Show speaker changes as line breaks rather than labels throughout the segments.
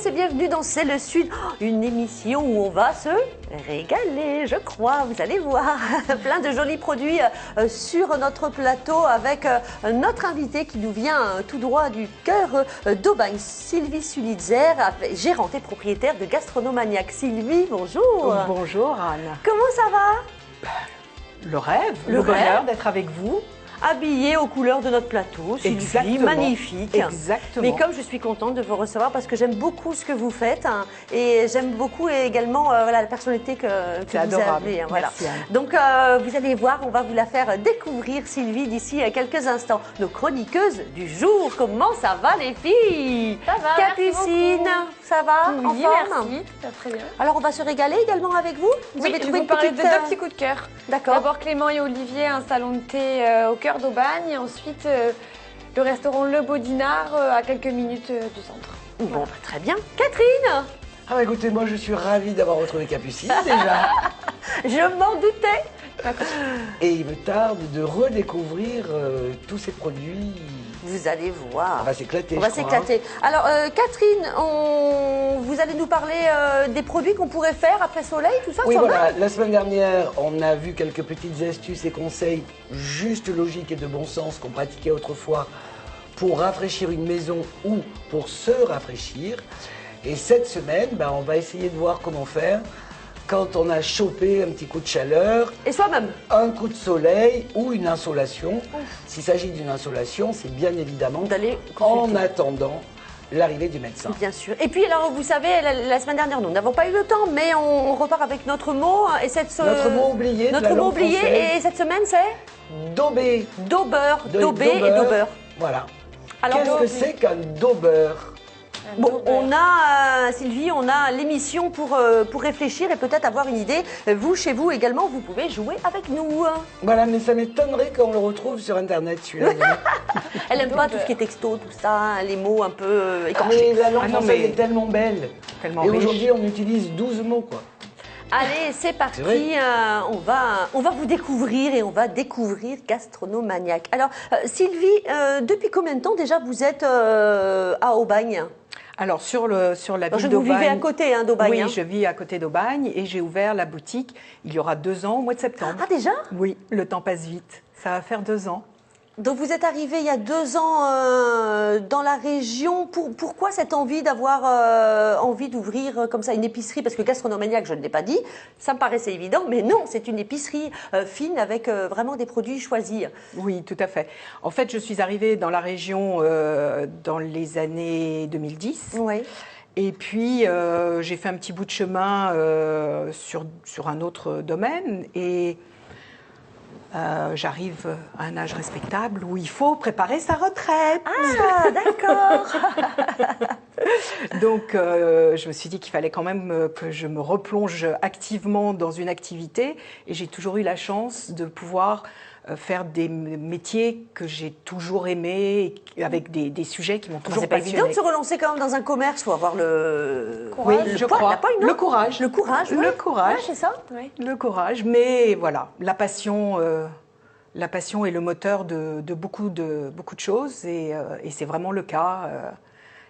et bienvenue dans C'est le Sud, une émission où on va se régaler, je crois, vous allez voir. Plein de jolis produits sur notre plateau avec notre invitée qui nous vient tout droit du cœur d'Aubagne, Sylvie Sulitzer, gérante et propriétaire de Gastronomaniac. Sylvie, bonjour.
Bonjour Anne.
Comment ça va?
Le rêve, le bonheur d'être avec vous.
Habillée aux couleurs de notre plateau, Sylvie,
Exactement.
magnifique.
Exactement.
Mais comme je suis contente de vous recevoir parce que j'aime beaucoup ce que vous faites et j'aime beaucoup également la personnalité que vous
adorable.
avez.
Merci, Anne.
Donc vous allez voir, on va vous la faire découvrir, Sylvie, d'ici quelques instants. Nos chroniqueuses du jour, comment ça va les filles?
Ça va,
Capucine, ça va?
Oui,
en forme?
merci, ça va très bien.
Alors on va se régaler également avec vous? Vous avez trouvé
vous
une
parlez
petite...
de deux petits coups de cœur.
D'accord.
D'abord Clément et Olivier, un salon de thé au cœur d'Aubagne. Et ensuite, le restaurant Le Baudinard à quelques minutes du centre.
Bon, très bien. Catherine?
Ah bah écoutez, moi je suis ravie d'avoir retrouvé Capucine déjà.
Je m'en doutais.
Et il me tarde de redécouvrir tous ces produits.
Vous allez voir.
On va s'éclater.
On va
je crois,
s'éclater. Alors, Catherine, vous allez nous parler des produits qu'on pourrait faire après soleil, tout ça?
Oui,
ça va?
voilà. La semaine dernière, on a vu quelques petites astuces et conseils juste logiques et de bon sens qu'on pratiquait autrefois pour rafraîchir une maison ou pour se rafraîchir. Et cette semaine, on va essayer de voir comment faire quand on a chopé un petit coup de chaleur,
Et soi-même?
un coup de soleil ou une insolation. S'il s'agit d'une insolation, c'est bien évidemment
D'aller
en
consulter.
attendant l'arrivée du médecin.
Bien sûr. Et puis, alors, vous savez, la semaine dernière, nous n'avons pas eu le temps, mais on repart avec notre mot. Et
Notre mot oublié de
Notre
la
mot
langue
oublié.
française.
Et cette semaine, c'est
Daubé.
Dauber.
De
Daubé et Dauber.
Voilà.
Alors,
Qu'est-ce que c'est qu'un Dauber?
bon, on a, Sylvie, on a l'émission pour réfléchir et peut-être avoir une idée. Vous, chez vous également, vous pouvez jouer avec nous.
Voilà, mais ça m'étonnerait qu'on le retrouve sur Internet, celui-là.
Elle aime pas tout ce qui est texto, tout ça, les mots un peu écorchés.
Mais la langue
Ah non,
française
mais-
est tellement belle.
Tellement
Et
riche.
aujourd'hui, on utilise 12 mots, quoi.
Allez, c'est parti.
C'est vrai.
On va vous découvrir et on va découvrir Gastronomaniac. Alors, Sylvie, depuis combien de temps déjà vous êtes à Aubagne?
Alors sur la
Alors,
ville
vous vivez à
d'Aubagne.
côté d'Aubagne.
Oui,
hein.
je vis à côté d'Aubagne et j'ai ouvert la boutique il y aura 2 ans, au mois de septembre.
Ah, déjà?
Oui, le temps passe vite. Ça va faire 2 ans.
Donc vous êtes arrivé il y a 2 ans dans la région. Pourquoi cette envie d'avoir envie d'ouvrir comme ça une épicerie? Parce que Gastronomaniac, je ne l'ai pas dit, ça me paraissait évident, mais non, c'est une épicerie fine avec vraiment des produits choisis.
Oui, tout à fait. En fait, je suis arrivée dans la région dans les années 2010.
Oui.
Et puis, j'ai fait un petit bout de chemin sur un autre domaine et j'arrive à un âge respectable où il faut préparer sa retraite.
Ah, d'accord.
Donc, je me suis dit qu'il fallait quand même que je me replonge activement dans une activité et j'ai toujours eu la chance de pouvoir faire des métiers que j'ai toujours aimés, avec des sujets qui m'ont toujours
C'est pas
passionnée.
évident de se relancer quand même dans un commerce, il faut avoir le
Oui,
le
je
poids,
crois.
la poigne, non?
Le courage.
Le courage,
Le
ouais.
courage.
Ouais, c'est ça.
Oui.
Le courage, mais voilà, la passion est le moteur de beaucoup de choses et c'est vraiment le cas.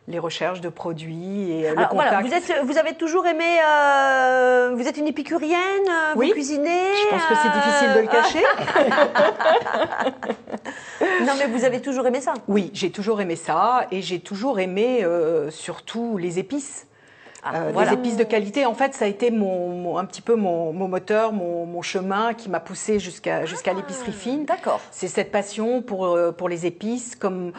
Les recherches de produits et le
Alors,
contact.
voilà, vous avez toujours aimé, vous êtes une épicurienne,
Oui.
vous cuisinez.
Je pense que c'est difficile de le cacher.
Non, mais vous avez toujours aimé ça.
Oui, j'ai toujours aimé ça et j'ai toujours aimé surtout les épices.
voilà.
Des épices de qualité. En fait, ça a été un petit peu mon moteur, mon chemin qui m'a poussé jusqu'à l'épicerie fine.
D'accord.
C'est cette passion pour les épices, comme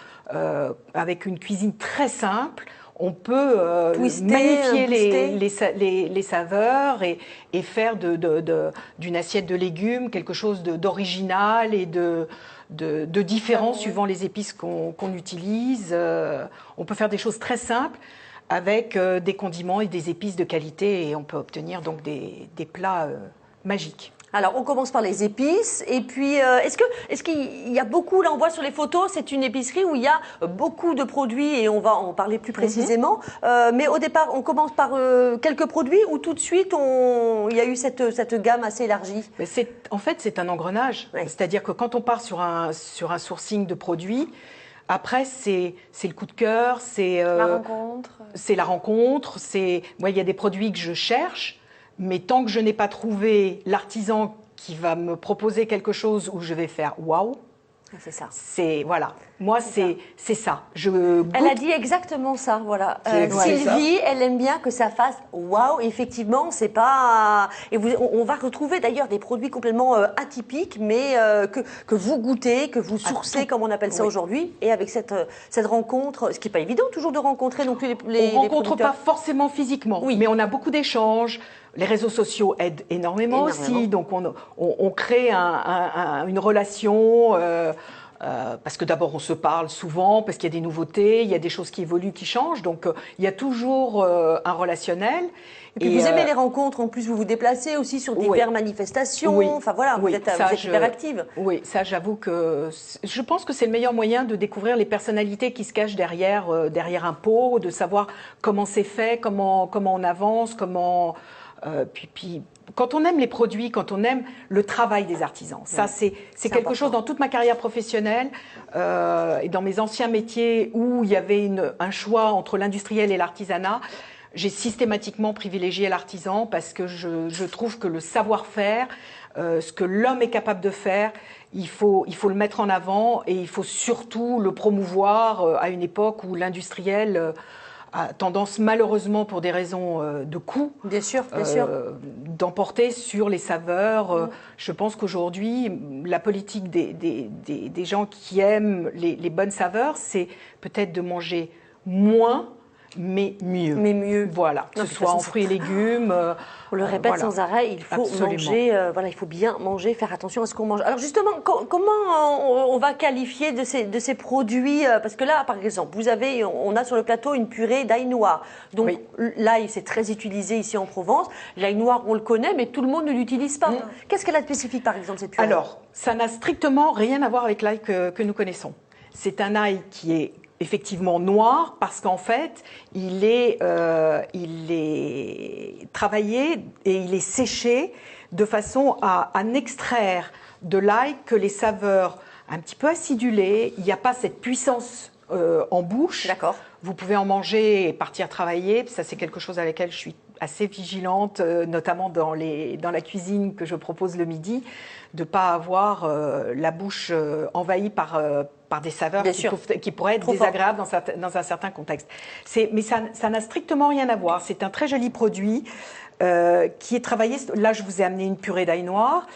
avec une cuisine très simple. On peut
Twister,
magnifier
booster.
les saveurs et faire d'une assiette de légumes quelque chose d'original et de différent suivant les épices qu'on utilise. On peut faire des choses très simples avec des condiments et des épices de qualité et on peut obtenir donc des plats magiques.
Alors, on commence par les épices. Et puis, est-ce qu'il y a beaucoup, là, on voit sur les photos, c'est une épicerie où il y a beaucoup de produits et on va en parler plus précisément. Mais au départ, on commence par quelques produits ou tout de suite, il y a eu cette gamme assez élargie?
Mais en fait, c'est un engrenage.
Ouais.
C'est-à-dire que quand on part sur un sourcing de produits, Après, c'est le coup de cœur,
La rencontre.
c'est la rencontre. Moi, il y a des produits que je cherche, mais tant que je n'ai pas trouvé l'artisan qui va me proposer quelque chose où je vais faire waouh,
C'est ça.
voilà. Moi, c'est ça.
Elle a dit exactement ça, voilà.
C'est
Sylvie, elle aime bien que ça fasse waouh. Effectivement, c'est pas. Et on va retrouver d'ailleurs des produits complètement atypiques, mais que vous goûtez, que vous sourcez, comme on appelle ça aujourd'hui. Et avec cette rencontre, ce qui n'est pas évident toujours de rencontrer non plus les
on rencontre
producteurs.
pas forcément physiquement,
Oui.
mais on a beaucoup d'échanges. Les réseaux sociaux aident énormément aussi, donc on crée une relation. Parce que d'abord on se parle souvent, parce qu'il y a des nouveautés, il y a des choses qui évoluent, qui changent, donc il y a toujours un relationnel.
Et puis vous aimez les rencontres, en plus vous vous déplacez aussi sur diverses manifestations, enfin voilà, vous êtes hyper active.
Oui, ça j'avoue que je pense que c'est le meilleur moyen de découvrir les personnalités qui se cachent derrière un pot, de savoir comment c'est fait, comment on avance, comment... Puis quand on aime les produits, quand on aime le travail des artisans, ça c'est quelque
important.
chose dans toute ma carrière professionnelle et dans mes anciens métiers où il y avait un choix entre l'industriel et l'artisanat. J'ai systématiquement privilégié l'artisan parce que je trouve que le savoir-faire, ce que l'homme est capable de faire, il faut le mettre en avant et il faut surtout le promouvoir à une époque où l'industriel a tendance malheureusement pour des raisons de coût
Bien sûr.
d'emporter sur les saveurs. Je pense qu'aujourd'hui, la politique des gens qui aiment les bonnes saveurs, c'est peut-être de manger moins, mais mieux.
Mais mieux.
Voilà, que ce soit en fruits et légumes.
On le répète sans arrêt, il faut manger, il faut bien manger, faire attention à ce qu'on mange. Alors justement, comment on va qualifier de ces produits parce que là, par exemple, on a sur le plateau une purée d'ail noir. Donc l'ail, c'est très utilisé ici en Provence. L'ail noir, on le connaît, mais tout le monde ne l'utilise pas. Qu'est-ce qu'elle a de spécifique, par exemple, cette purée?
Alors, ça n'a strictement rien à voir avec l'ail que nous connaissons. C'est un ail qui est effectivement noir parce qu'en fait, il est travaillé et il est séché de façon à n'extraire de l'ail que les saveurs un petit peu acidulées. Il n'y a pas cette puissance en bouche.
D'accord.
Vous pouvez en manger et partir travailler. Ça, c'est quelque chose à laquelle je suis assez vigilante, notamment dans la cuisine que je propose le midi, de ne pas avoir la bouche envahie par des saveurs qui pourraient être désagréables dans un certain contexte. Mais ça n'a strictement rien à voir. C'est un très joli produit qui est travaillé. Là, je vous ai amené une purée d'ail noir.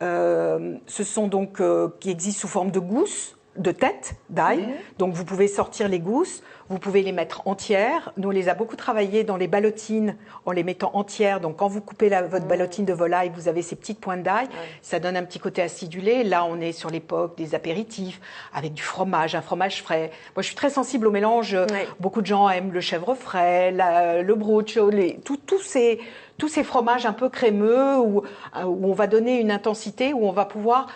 Ce sont donc qui existent sous forme de gousses, de têtes d'ail. Donc, vous pouvez sortir les gousses. Vous pouvez les mettre entières. Nous, on les a beaucoup travaillées dans les ballotines en les mettant entières. Donc, quand vous coupez votre ballotine de volaille, vous avez ces petites pointes d'ail. Ça donne un petit côté acidulé. Là, on est sur l'époque des apéritifs avec du fromage, un fromage frais. Moi, je suis très sensible au mélange. Beaucoup de gens aiment le chèvre frais, le bruschetta, tous ces fromages un peu crémeux où on va donner une intensité, où on va pouvoir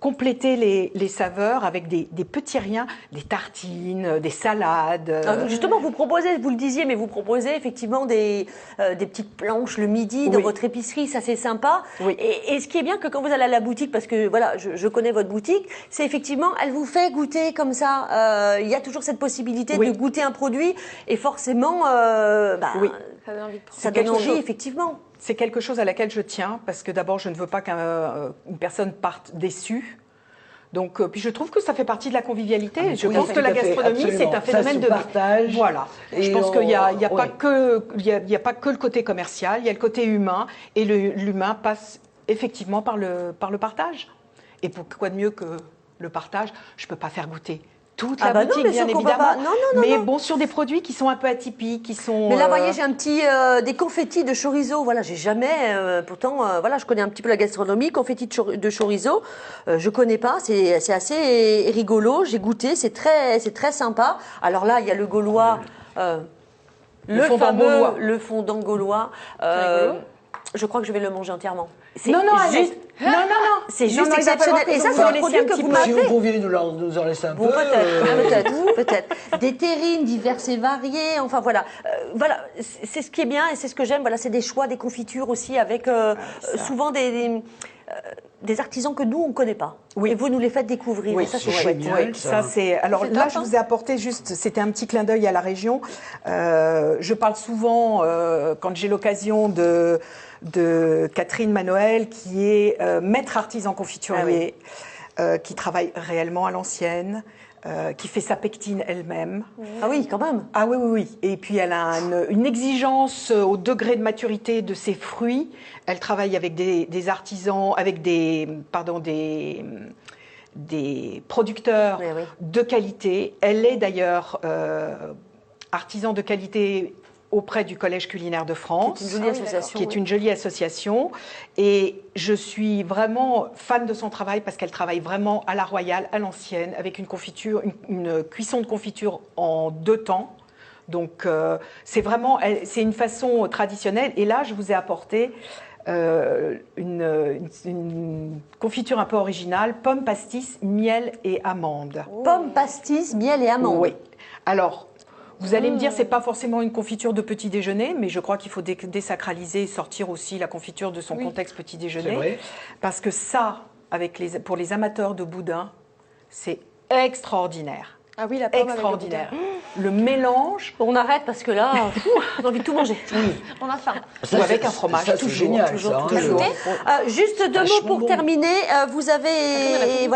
compléter les saveurs avec des petits riens, des tartines, des salades.
Alors justement, vous le disiez, mais vous proposez effectivement des petites planches le midi dans votre épicerie, ça c'est sympa. Et ce qui est bien que quand vous allez à la boutique, parce que voilà, je connais votre boutique, c'est effectivement, elle vous fait goûter comme ça. Il y a toujours cette possibilité de goûter un produit et forcément, ça donne envie, effectivement.
C'est quelque chose à laquelle je tiens parce que d'abord, je ne veux pas qu'une personne parte déçue. Donc, puis je trouve que ça fait partie de la convivialité. Je pense que la gastronomie, c'est un phénomène de
partage.
Voilà. Je pense qu'il n'y a pas que le côté commercial, il y a le côté humain, et l'humain passe effectivement par le partage. Et pourquoi de mieux que le partage? Je ne peux pas faire goûter toute la boutique, bien évidemment. Mais bon, sur des produits qui sont un peu atypiques, qui sont...
Mais là, vous voyez, j'ai un petit des confettis de chorizo. Voilà, j'ai jamais... pourtant, voilà, je connais un petit peu la gastronomie. Confettis de chorizo, je connais pas. C'est assez rigolo. J'ai goûté. C'est très sympa. Alors là, il y a le gaulois, le fondant gaulois. Je crois que je vais le manger entièrement.
Non,
c'est juste exceptionnel. Et ça, c'est le produit que vous m'avez.
Si vous pouviez nous en laisser un peu.
Peut-être. Des terrines diverses et variées. Enfin, voilà. Voilà, c'est ce qui est bien et c'est ce que j'aime. Voilà, c'est des choix, des confitures aussi avec souvent des artisans que nous, on ne connaît pas.
Oui.
Et vous nous les faites découvrir.
Oui,
et ça, c'est
c'est
chouette.
génial.
Oui, ça c'est. Alors
C'est
là,
top,
je
hein.
vous ai apporté juste. C'était un petit clin d'œil à la région. Je parle souvent quand j'ai l'occasion de Catherine Manoël, qui est maître artisan confiturier, qui travaille réellement à l'ancienne. Qui fait sa pectine elle-même.
Ah oui, quand même.
Ah oui, oui, oui. Et puis elle a une exigence au degré de maturité de ses fruits. Elle travaille avec des artisans, avec des producteurs
Oui, oui.
de qualité. Elle est d'ailleurs artisan de qualité auprès du Collège culinaire de France,
Qui est une jolie association.
qui est une jolie association. Et je suis vraiment fan de son travail parce qu'elle travaille vraiment à la royale, à l'ancienne, avec une confiture, une cuisson de confiture en 2 temps. Donc c'est vraiment, c'est une façon traditionnelle. Et là, je vous ai apporté une confiture un peu originale, pommes, pastis, miel et amandes.
Pommes, pastis, miel et amandes.
Oui. Alors, vous allez me dire, c'est pas forcément une confiture de petit déjeuner, mais je crois qu'il faut désacraliser et sortir aussi la confiture de son contexte petit déjeuner.
C'est vrai.
Parce que ça, pour les amateurs de boudin, c'est extraordinaire.
Ah oui, la pomme avec le
Extraordinaire.
boudin.
Le mélange,
On arrête parce que là, on a envie de tout manger.
On a faim.
ou avec un fromage,
ça, c'est
toujours,
génial,
toujours,
ça, hein,
toujours.
Juste 2 mots
vachement
pour
bon.
terminer. Vous avez,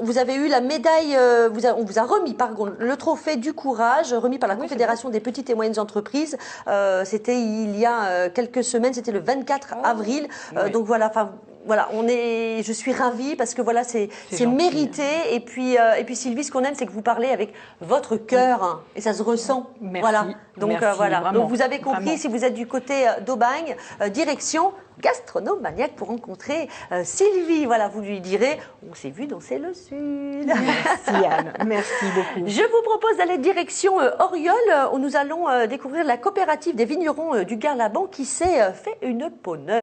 vous avez eu la médaille, on vous a remis le trophée du courage, remis par la Confédération des petites et moyennes entreprises. C'était il y a quelques semaines, c'était le 24 avril. Donc voilà, je suis ravie parce que voilà, c'est
gentil.
mérité. Et puis Sylvie, ce qu'on aime, c'est que vous parlez avec votre cœur, hein, et ça se ressent.
Merci.
Voilà. Donc
Merci,
voilà.
vraiment,
Donc vous avez compris,
vraiment.
si vous êtes du côté d'Aubagne, direction Gastronomaniac pour rencontrer Sylvie. Voilà, vous lui direz, on s'est vu danser le Sud.
Merci Anne, merci beaucoup.
Je vous propose d'aller direction Oriol, où nous allons découvrir la coopérative des vignerons du Garlaban qui s'est fait une peau neuve.